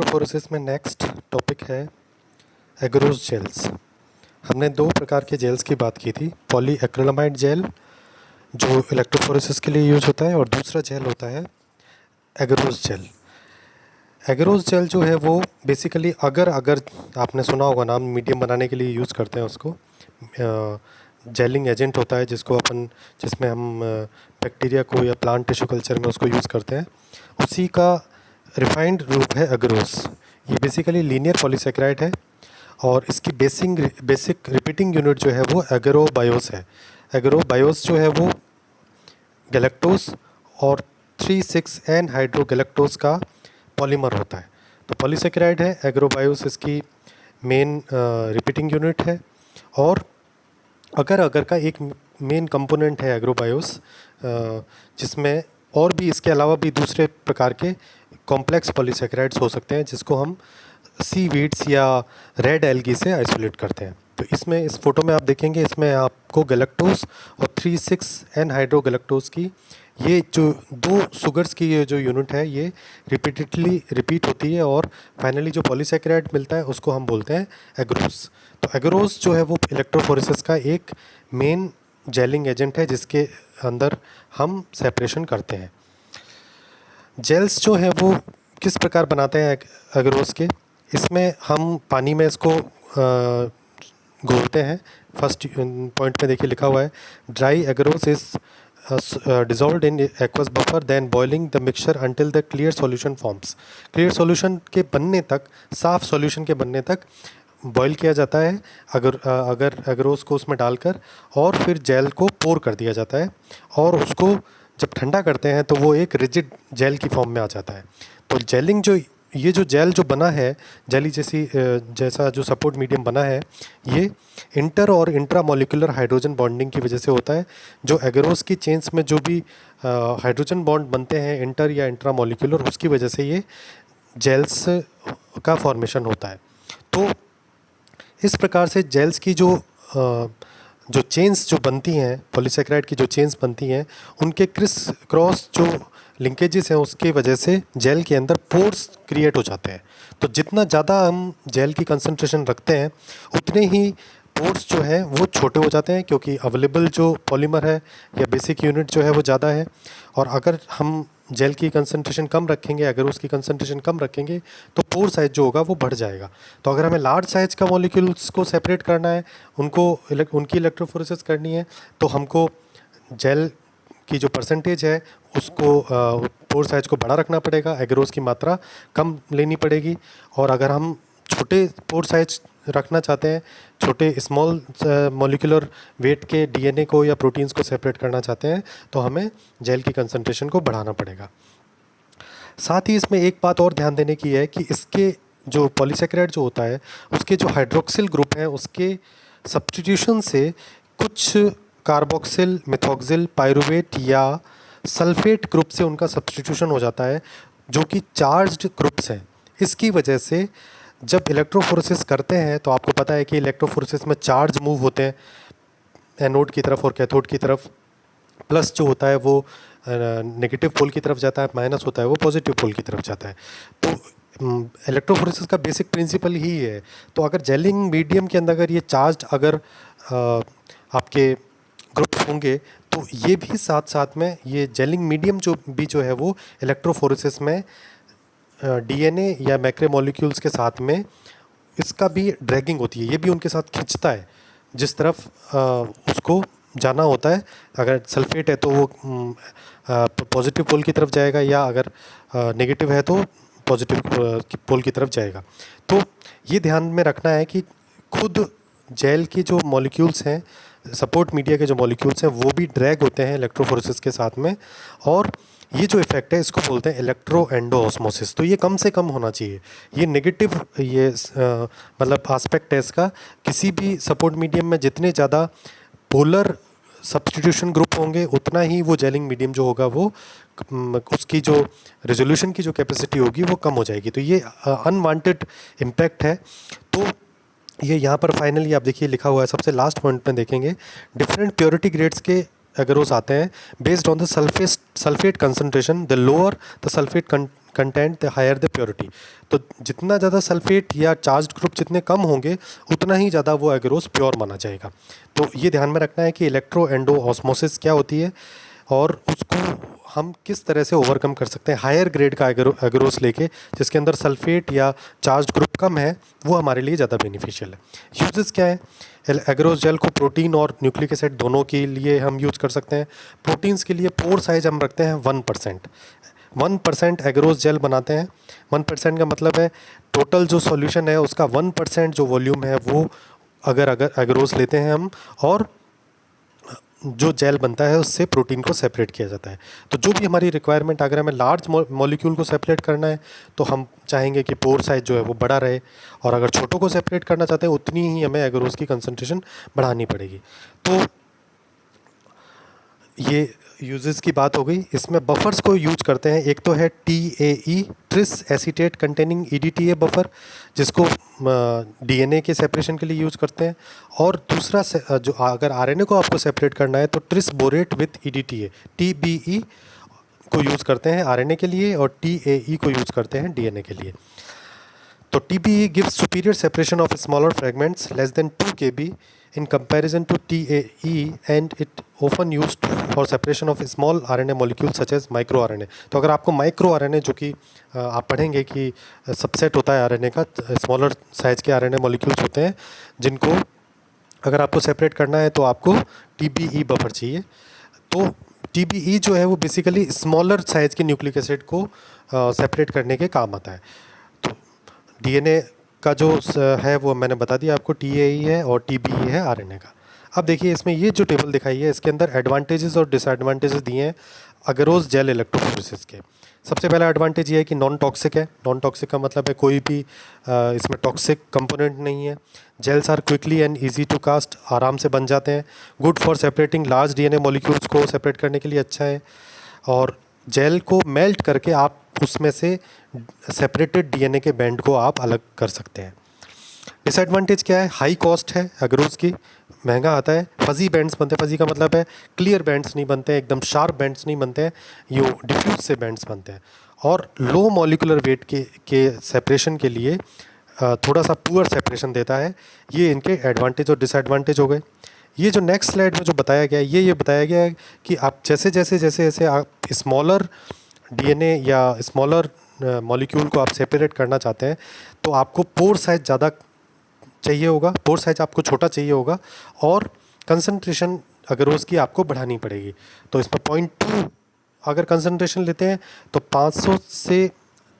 Electrophoresis में next topic है agarose gels. हमने दो प्रकार के जेल्स की बात की थी, पॉली एक्रिलामाइड जेल जो इलेक्ट्रोफोरेसिस के लिए यूज होता है और दूसरा जेल होता है एगरोस जेल। एगरोस जेल जो है वो बेसिकली अगर आपने सुना होगा नाम, मीडियम बनाने के लिए यूज़ करते हैं उसको। जेलिंग एजेंट होता है जिसमें हम बैक्टीरिया को या प्लांट टिश्यू कल्चर में उसको यूज़ करते हैं, उसी का रिफाइंड रूप है एगरोस। ये बेसिकली लीनियर पॉलीसेकेराइड है और इसकी बेसिक रिपीटिंग यूनिट जो है वो एगरोबायोस है। एगरोबायोस जो है वो गैलेक्टोस और 3,6-N हाइड्रोगैलेक्टोस का पॉलीमर होता है। तो पॉलीसेकेराइड है, एग्रोबायोस इसकी मेन रिपीटिंग यूनिट है और अगर का एक मेन कंपोनेंट है एग्रोबायोस, जिसमें और भी इसके अलावा भी दूसरे प्रकार के कॉम्प्लेक्स पॉलीसेकेराइड्स हो सकते हैं जिसको हम सीवीड्स या रेड एल्गी से आइसोलेट करते हैं। तो इसमें इस फोटो में आप देखेंगे, इसमें आपको गैलेक्टोस और 3,6-N हाइड्रोगैलेक्टोस की ये जो दो सुगर्स की ये जो यूनिट है ये रिपीटेडली रिपीट होती है और फाइनली जो पॉलीसेकेराइड मिलता है उसको हम बोलते हैं एगरोस। तो एगरोस जो है वो इलेक्ट्रोफोरेसिस का एक मेन जेलिंग एजेंट है जिसके अंदर हम सेपरेशन करते हैं। जेल्स जो है वो किस प्रकार बनाते हैं एगरोस के, इसमें हम पानी में इसको घोलते हैं। फर्स्ट पॉइंट में देखिए लिखा हुआ है, dry agarose is dissolved in aqueous buffer then boiling the mixture until the clear solution forms। Clear solution के बनने तक, साफ सॉल्यूशन के बनने तक बॉईल किया जाता है अगर एगरोस को उसमें डालकर, और फिर जेल को पोर कर दिया जाता है और उसको जब ठंडा करते हैं तो वो एक रिजिड जेल की फॉर्म में आ जाता है। तो जेलिंग जो ये जो जेल जो बना है, जेली जैसा जो सपोर्ट मीडियम बना है, ये इंटर और इंट्रा मॉलिक्यूलर हाइड्रोजन बॉन्डिंग की वजह से होता है। जो एगरोस की चेन्स में जो भी हाइड्रोजन बॉन्ड बनते हैं इंटर या इंट्रा मॉलिक्यूलर, उसकी वजह से ये जेल्स का फॉर्मेशन होता है। तो इस प्रकार से जेल्स की जो चेन्स जो बनती हैं, पॉलीसेकेराइड की जो चेन्स बनती हैं, उनके क्रिस क्रॉस जो लिंकेजेस हैं उसकी वजह से जेल के अंदर पोर्स क्रिएट हो जाते हैं। तो जितना ज़्यादा हम जेल की कंसंट्रेशन रखते हैं उतने ही पोर्स जो है वो छोटे हो जाते हैं, क्योंकि अवेलेबल जो पॉलीमर है या बेसिक यूनिट जो है वो ज़्यादा है। और अगर हम जेल की कंसंट्रेशन कम रखेंगे, अगर उसकी कंसंट्रेशन कम रखेंगे तो पोर साइज जो होगा वो बढ़ जाएगा। तो अगर हमें लार्ज साइज का मॉलिक्यूल्स को सेपरेट करना है, उनकी इलेक्ट्रोफोरेसिस करनी है, तो हमको जेल की जो परसेंटेज है उसको पोर साइज को बड़ा रखना पड़ेगा, एगरोस की मात्रा कम लेनी पड़ेगी। और अगर हम छोटे पोर साइज रखना चाहते हैं, छोटे स्मॉल मॉलिक्यूलर वेट के डीएनए को या प्रोटीन्स को सेपरेट करना चाहते हैं, तो हमें जेल की कंसंट्रेशन को बढ़ाना पड़ेगा। साथ ही इसमें एक बात और ध्यान देने की है कि इसके जो पॉलीसेकेराइड जो होता है उसके जो हाइड्रोक्सिल ग्रुप हैं उसके सब्स्टिट्यूशन से कुछ कार्बोक्सिल, मिथॉक्सिल, पायरुवेट या सल्फेट ग्रुप से उनका सब्स्टिट्यूशन हो जाता है, जो कि चार्ज्ड ग्रुप्स हैं। इसकी वजह से जब इलेक्ट्रोफोरेसिस करते हैं तो आपको पता है कि इलेक्ट्रोफोरेसिस में चार्ज मूव होते हैं एनोड की तरफ और कैथोड की तरफ। प्लस जो होता है वो नेगेटिव पोल की तरफ जाता है, माइनस होता है वो पॉजिटिव पोल की तरफ जाता है। तो इलेक्ट्रोफोरेसिस का बेसिक प्रिंसिपल ही है। तो अगर जेलिंग मीडियम के अंदर अगर ये चार्ज आपके ग्रुप्स होंगे तो ये भी साथ साथ में ये जेलिंग मीडियम जो है वो इलेक्ट्रोफोरेसिस में डीएनए या मैक्रोमोलिक्यूल्स के साथ में इसका भी ड्रैगिंग होती है, ये भी उनके साथ खींचता है जिस तरफ उसको जाना होता है। अगर सल्फेट है तो वो पॉजिटिव पोल की तरफ जाएगा, या अगर नेगेटिव है तो पॉजिटिव पोल की तरफ जाएगा। तो ये ध्यान में रखना है कि खुद जेल की जो मॉलिक्यूल्स हैं, सपोर्ट मीडिया के जो मॉलिक्यूल्स हैं, वो भी ड्रैग होते हैं इलेक्ट्रोफोरेसिस के साथ में। और ये जो इफेक्ट है इसको बोलते हैं इलेक्ट्रो एंडो ऑस्मोसिस। तो ये कम से कम होना चाहिए। ये नेगेटिव मतलब आस्पेक्ट है इसका। किसी भी सपोर्ट मीडियम में जितने ज़्यादा पोलर सब्स्टिट्यूशन ग्रुप होंगे उतना ही वो जेलिंग मीडियम जो होगा वो उसकी जो रेजोल्यूशन की जो कैपेसिटी होगी वो कम हो जाएगी। तो ये अनवांटेड इम्पैक्ट है। तो ये यहाँ पर फाइनली आप देखिए लिखा हुआ है, सबसे लास्ट पॉइंट में देखेंगे, डिफरेंट प्योरिटी ग्रेड्स के एगरोस आते हैं based on the sulphate concentration. The lower the sulphate content the higher the purity. तो जितना ज़्यादा सल्फेट या चार्ज्ड ग्रुप जितने कम होंगे उतना ही ज़्यादा वो एगरोस प्योर माना जाएगा। तो ये ध्यान में रखना है कि इलेक्ट्रो एंडो ऑस्मोसिस क्या होती है और उसको हम किस तरह से ओवरकम कर सकते हैं। हायर ग्रेड का एगरोस लेके जिसके अंदर सल्फेट या चार्ज ग्रुप कम है वो हमारे लिए ज़्यादा बेनिफिशियल है। यूजेस क्या है? एगरोस जेल को प्रोटीन और न्यूक्लिक एसिड दोनों के लिए हम यूज़ कर सकते हैं। प्रोटीन्स के लिए पोर साइज हम रखते हैं 1%। 1% एगरोस जेल बनाते हैं। 1% का मतलब है टोटल जो सॉल्यूशन है उसका 1% जो वॉल्यूम है वो अगर एगरोस लेते हैं हम, और जो जेल बनता है उससे प्रोटीन को सेपरेट किया जाता है। तो जो भी हमारी रिक्वायरमेंट, अगर हमें लार्ज मॉलिक्यूल को सेपरेट करना है तो हम चाहेंगे कि पोर साइज जो है वो बड़ा रहे, और अगर छोटों को सेपरेट करना चाहते हैं उतनी ही हमें एगरोस की कंसंट्रेशन बढ़ानी पड़ेगी। तो ये यूजेस की बात हो गई। इसमें बफर्स को यूज करते हैं। एक तो है TAE, tris acetate containing EDTA buffer, जिसको DNA के सेपरेशन के लिए यूज करते हैं। और दूसरा जो अगर RNA को आपको सेपरेट करना है तो tris borate with EDTA TBE को यूज़ करते हैं RNA के लिए, और TAE को यूज़ करते हैं DNA के लिए। तो TBE gives superior separation of smaller fragments less than 2 kb in comparison to TAE, and it often used for separation of small RNA molecules such as microRNA। तो अगर आपको microRNA, जो कि आप पढ़ेंगे कि सबसेट होता है RNA का, स्मॉलर साइज के RNA molecules होते हैं जिनको अगर आपको सेपरेट करना है तो आपको TBE बफर चाहिए। तो TBE जो है वो बेसिकली स्मॉलर साइज के न्यूक्लिक एसिड को सेपरेट करने के काम आता है। तो DNA का जो है वो मैंने बता दिया आपको, TAE है और TBE है RNA का। अब देखिए इसमें ये जो टेबल दिखाई है इसके अंदर एडवांटेजेस और डिसएडवांटेजेस दिए हैं अगरोस जेल इलेक्ट्रोफोरेसिस के। सबसे पहला एडवांटेज ये है कि नॉन टॉक्सिक है। नॉन टॉक्सिक का मतलब है कोई भी इसमें टॉक्सिक कंपोनेंट नहीं है। Gels are quickly and easy to cast, आराम से बन जाते हैं। Good for separating large DNA molecules को सेपरेट करने के लिए अच्छा है। और जेल को मेल्ट करके आप उसमें से सेपरेटेड DNA के बैंड को आप अलग कर सकते हैं। डिसएडवांटेज क्या है? हाई कॉस्ट है एगरोस की, महंगा आता है। फजी बैंड्स बनते हैं। फजी का मतलब है क्लियर बैंड्स नहीं बनते हैं, एकदम शार्प बैंड्स नहीं बनते हैं, ये डिफ्यूज से बैंड्स बनते हैं। और लो मॉलिकुलर वेट के सेपरेशन के लिए थोड़ा सा पुअर सेपरेशन देता है। ये इनके एडवांटेज और डिसएडवांटेज हो गए। ये जो नेक्स्ट स्लाइड में जो बताया गया है ये बताया गया है कि आप जैसे जैसे आप स्मॉलर DNA या स्मॉलर मॉलिक्यूल को आप सेपरेट करना चाहते हैं तो आपको पोर साइज ज़्यादा चाहिए होगा, पोर साइज आपको छोटा चाहिए होगा, और कंसंट्रेशन अगरोस की आपको बढ़ानी पड़ेगी। तो इसमें 0.2 अगर कंसंट्रेशन लेते हैं तो 500 से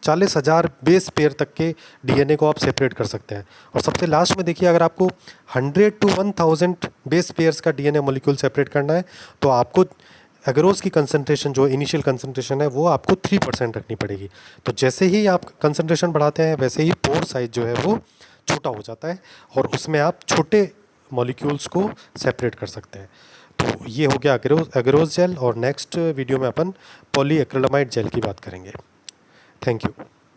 40,000 बेस पेयर तक के DNA को आप सेपरेट कर सकते हैं। और सबसे लास्ट में देखिए, अगर आपको 100 to 1000 बेस पेयर्स का DNA मॉलिक्यूल सेपरेट करना है तो आपको एगरोस की कंसंट्रेशन जो इनिशियल कंसंट्रेशन है वो आपको 3% रखनी पड़ेगी। तो जैसे ही आप कंसंट्रेशन बढ़ाते हैं वैसे ही पोर साइज जो है वो छोटा हो जाता है और उसमें आप छोटे मॉलिक्यूल्स को सेपरेट कर सकते हैं। तो ये हो गया एगरोस जेल, और नेक्स्ट वीडियो में अपन पॉलीएक्रिलामाइड जेल की बात करेंगे। Thank you.